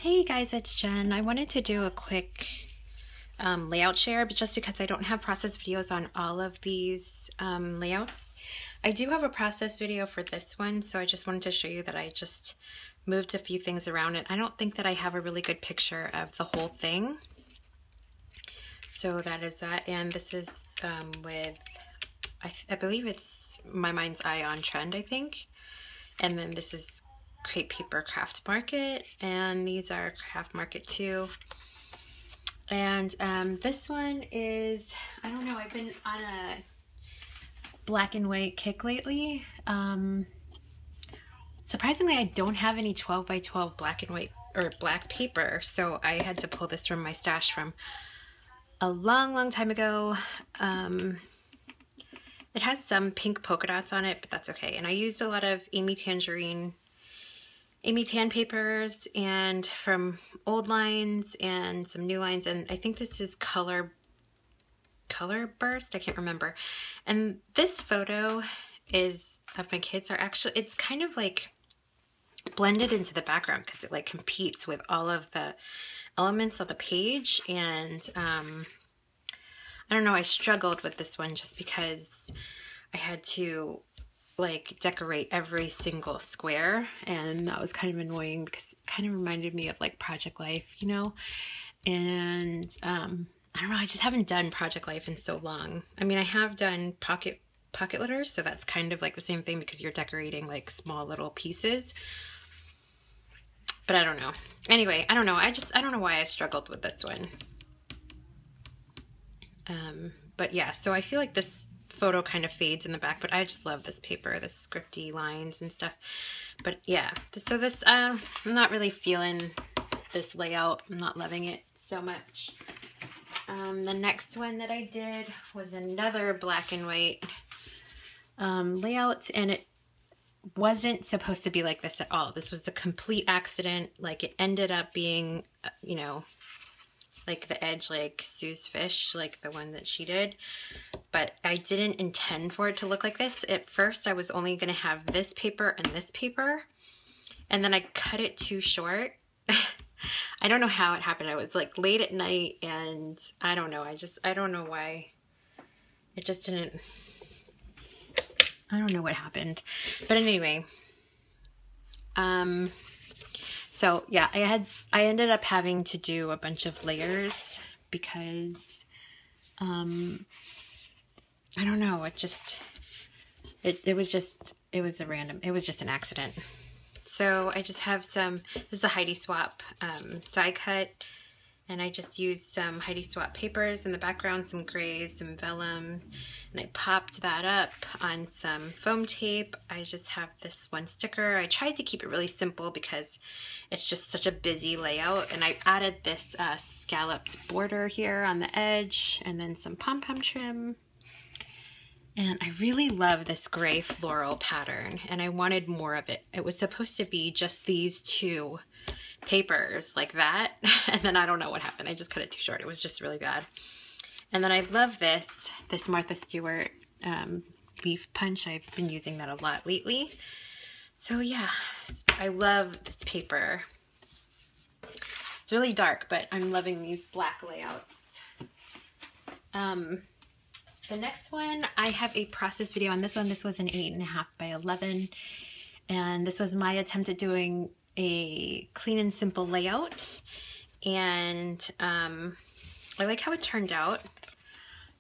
Hey guys, it's Jen. I wanted to do a quick layout share, but just because I don't have process videos on all of these layouts. I do have a process video for this one, so I just wanted to show you that I just moved a few things around it. I don't think that I have a really good picture of the whole thing. So that is that, and this is with, I believe it's My Mind's Eye on Trend, I think. And then this is Crepe Paper Craft Market, and these are Craft Market too. And this one is, I don't know, I've been on a black and white kick lately. Surprisingly, I don't have any 12 by 12 black and white or black paper, so I had to pull this from my stash from a long time ago. It has some pink polka dots on it, but that's okay. And I used a lot of Amy Tan papers, and from old lines and some new lines, and I think this is color burst, I can't remember. And this photo is of my kids. Are actually, it's kind of like blended into the background because it like competes with all of the elements of the page. And I don't know, I struggled with this one just because I had to like decorate every single square, and that was kind of annoying because it kind of reminded me of like Project Life, you know. And I don't know, I just haven't done Project Life in so long. I mean, I have done pocket letters, so that's kind of like the same thing because you're decorating like small little pieces. But I don't know. Anyway, I don't know. I don't know why I struggled with this one. But yeah, so I feel like this photo kind of fades in the back, but I just love this paper, the scripty lines and stuff. But yeah, so this, I'm not really feeling this layout. I'm not loving it so much. The next one that I did was another black and white layout, and it wasn't supposed to be like this at all. This was a complete accident. Like, it ended up being, you know, like the edge, like Sue's fish, like the one that she did. But I didn't intend for it to look like this. At first, I was only going to have this paper and this paper, and then I cut it too short. I don't know how it happened. I was like late at night, and I don't know. I don't know why. It just didn't, I don't know what happened. But anyway, so yeah, I ended up having to do a bunch of layers because, I don't know, it was just an accident. So I just have some, this is a Heidi Swapp die cut, and I just used some Heidi Swapp papers in the background, some grays, some vellum, and I popped that up on some foam tape. I just have this one sticker. I tried to keep it really simple because it's just such a busy layout, and I added this scalloped border here on the edge, and then some pom-pom trim. And I really love this gray floral pattern, and I wanted more of it. It was supposed to be just these two papers like that, and then I don't know what happened. I just cut it too short. It was just really bad. And then I love this Martha Stewart leaf punch. I've been using that a lot lately. So yeah, I love this paper. It's really dark, but I'm loving these black layouts. The next one, I have a process video on this one. This was an 8.5 by 11, and this was my attempt at doing a clean and simple layout, and I like how it turned out. I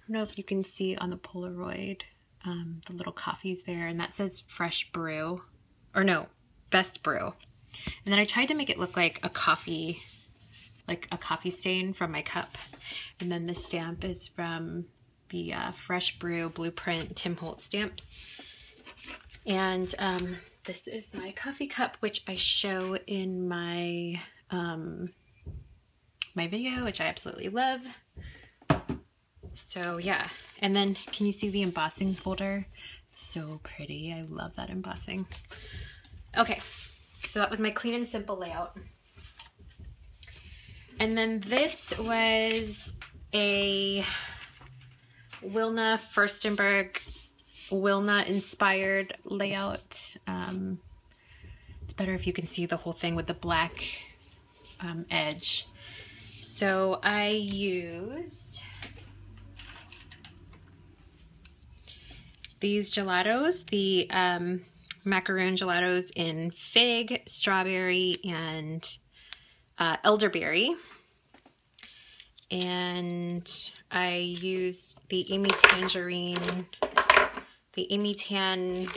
don't know if you can see on the Polaroid the little coffees there, and that says fresh brew, or no, best brew. And then I tried to make it look like a coffee stain from my cup. And then this stamp is from the Fresh Brew Blueprint Tim Holtz stamps. And this is my coffee cup, which I show in my my video, which I absolutely love. So yeah, and then can you see the embossing folder? So pretty. I love that embossing. Okay, so that was my clean and simple layout. And then this was a Wilna Furstenberg Wilna inspired layout. It's better if you can see the whole thing with the black edge. So I used these gelatos, the macaroon gelatos in fig, strawberry, and elderberry. And I used the Amy Tangerine, the Amy Tan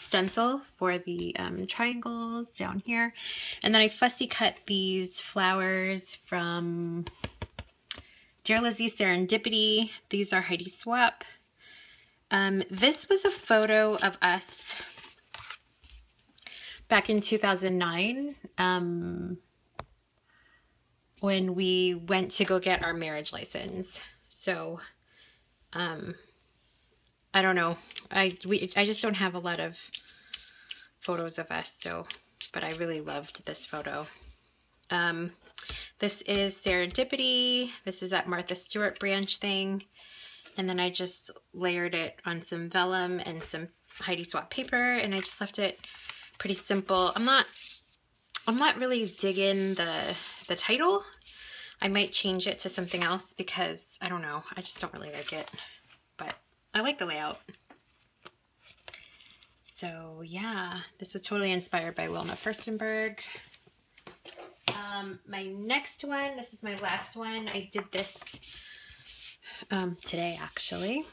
stencil for the triangles down here. And then I fussy cut these flowers from Dear Lizzie Serendipity. These are Heidi Swapp. This was a photo of us back in 2009 when we went to go get our marriage license. So I don't know. I just don't have a lot of photos of us, so, but I really loved this photo. This is Serendipity. This is that Martha Stewart branch thing. And then I just layered it on some vellum and some Heidi Swapp paper, and I just left it pretty simple. I'm not really digging the title. I might change it to something else because I don't know. I just don't really like it, but I like the layout. So yeah, this was totally inspired by Wilma Furstenberg. My next one, this is my last one. I did this today actually.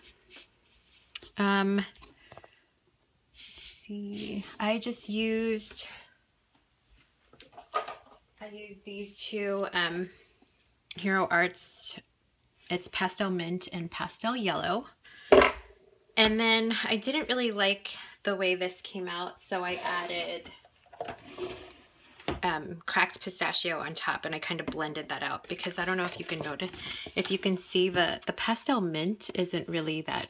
Let's see, I used these two Hero Arts. It's Pastel Mint and Pastel Yellow. And then I didn't really like the way this came out, so I added cracked pistachio on top, and I kind of blended that out because I don't know if you can notice, if you can see the pastel mint isn't really that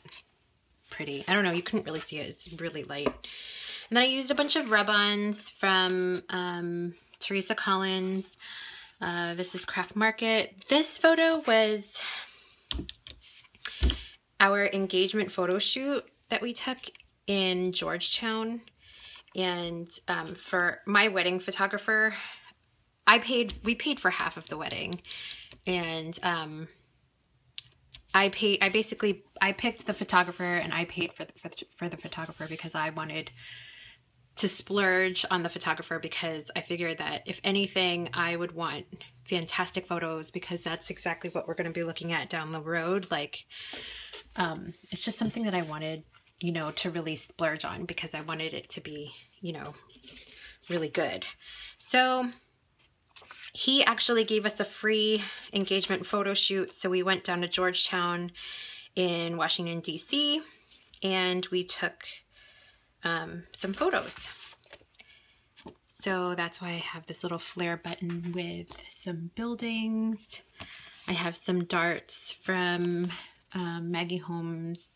pretty. I don't know, you couldn't really see it, it's really light. And then I used a bunch of rub-ons from Teresa Collins. This is Craft Market. This photo was our engagement photo shoot that we took in Georgetown. And for my wedding photographer, we paid for half of the wedding. And I picked the photographer, and I paid for the photographer because I wanted to splurge on the photographer, because I figured that if anything, I would want fantastic photos, because that's exactly what we're going to be looking at down the road. Like, it's just something that I wanted, you know, to really splurge on, because I wanted it to be, you know, really good. So he actually gave us a free engagement photo shoot. So we went down to Georgetown in Washington, D.C., and we took some photos. So that's why I have this little flare button with some buildings. I have some darts from Maggie Holmes'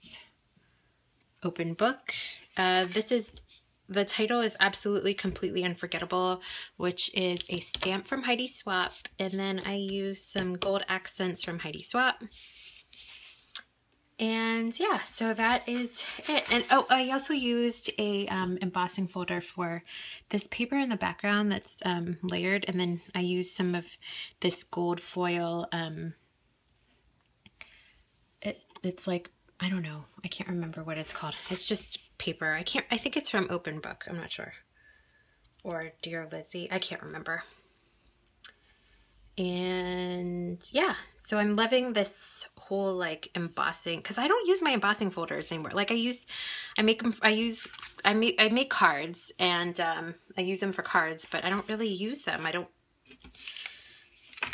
open book. The title is Absolutely Completely Unforgettable, which is a stamp from Heidi Swapp, and then I used some gold accents from Heidi Swapp. And yeah, so that is it. And oh, I also used a embossing folder for this paper in the background that's layered, and then I used some of this gold foil. It's like, I don't know, I can't remember what it's called. It's just paper. I think it's from Open Book, I'm not sure. Or Dear Lizzie, I can't remember. And yeah, so I'm loving this whole like embossing, because I don't use my embossing folders anymore. Like I make cards, and I use them for cards, but I don't really use them. I don't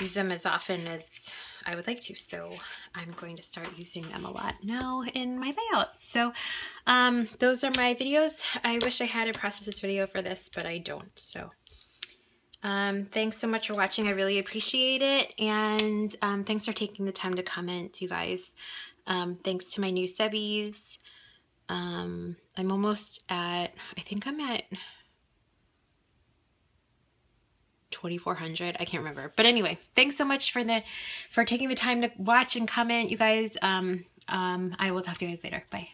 use them as often as I would like to, so I'm going to start using them a lot now in my layout. So those are my videos. I wish I had a process video for this, but I don't. So thanks so much for watching. I really appreciate it, and thanks for taking the time to comment, you guys. Thanks to my new subbies. I'm almost at, I think I'm at 2,400. I can't remember, but anyway, thanks so much for taking the time to watch and comment, you guys. I will talk to you guys later. Bye.